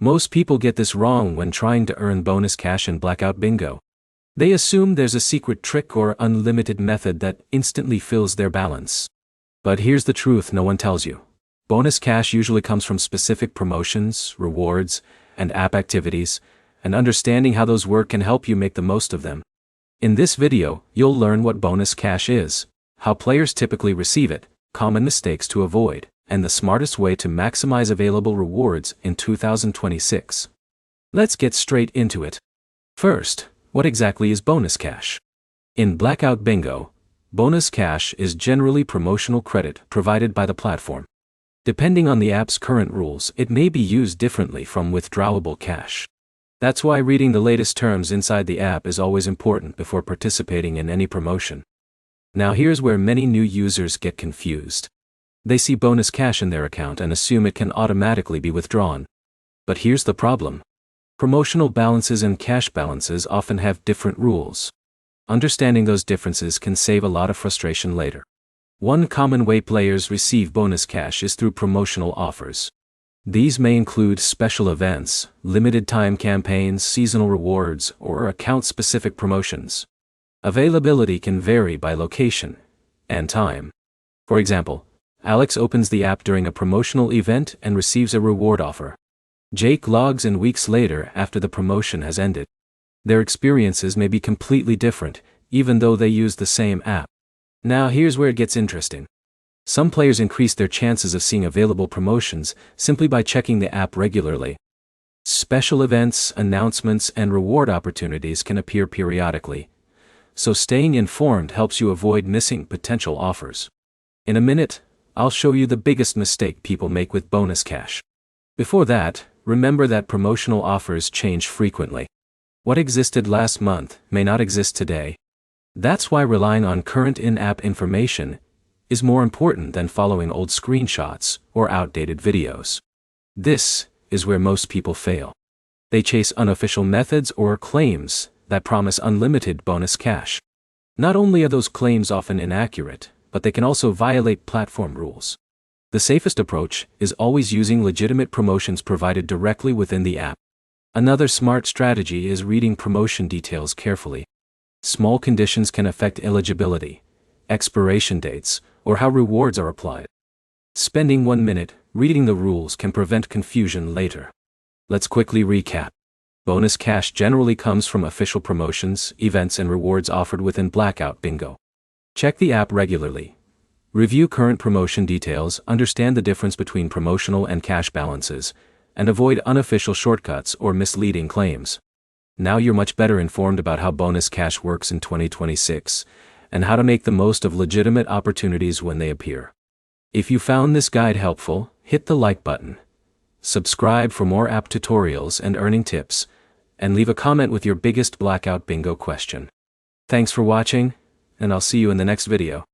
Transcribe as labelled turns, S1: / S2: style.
S1: Most people get this wrong when trying to earn bonus cash in Blackout Bingo. They assume there's a secret trick or unlimited method that instantly fills their balance. But here's the truth no one tells you. Bonus cash usually comes from specific promotions, rewards, and app activities, and understanding how those work can help you make the most of them. In this video, you'll learn what bonus cash is, how players typically receive it, common mistakes to avoid, and the smartest way to maximize available rewards in 2026. Let's get straight into it. First, what exactly is bonus cash? In Blackout Bingo, bonus cash is generally promotional credit provided by the platform. Depending on the app's current rules, it may be used differently from withdrawable cash. That's why reading the latest terms inside the app is always important before participating in any promotion. Now here's where many new users get confused. They see bonus cash in their account and assume it can automatically be withdrawn. But here's the problem. Promotional balances and cash balances often have different rules. Understanding those differences can save a lot of frustration later. One common way players receive bonus cash is through promotional offers. These may include special events, limited time campaigns, seasonal rewards, or account-specific promotions. Availability can vary by location and time. For example, Alex opens the app during a promotional event and receives a reward offer. Jake logs in weeks later after the promotion has ended. Their experiences may be completely different, even though they use the same app. Now here's where it gets interesting. Some players increase their chances of seeing available promotions simply by checking the app regularly. Special events, announcements, and reward opportunities can appear periodically, so staying informed helps you avoid missing potential offers. In a minute, I'll show you the biggest mistake people make with bonus cash. Before that, remember that promotional offers change frequently. What existed last month may not exist today. That's why relying on current in-app information is more important than following old screenshots or outdated videos. This is where most people fail. They chase unofficial methods or claims that promise unlimited bonus cash. Not only are those claims often inaccurate, but they can also violate platform rules. The safest approach is always using legitimate promotions provided directly within the app. Another smart strategy is reading promotion details carefully. Small conditions can affect eligibility, expiration dates, or how rewards are applied. Spending 1 minute reading the rules can prevent confusion later. Let's quickly recap. Bonus cash generally comes from official promotions, events, and rewards offered within Blackout Bingo. Check the app regularly. Review current promotion details, understand the difference between promotional and cash balances, and avoid unofficial shortcuts or misleading claims. Now you're much better informed about how bonus cash works in 2026, and how to make the most of legitimate opportunities when they appear. If you found this guide helpful, hit the like button. Subscribe for more app tutorials and earning tips, and leave a comment with your biggest Blackout Bingo question. Thanks for watching, and I'll see you in the next video.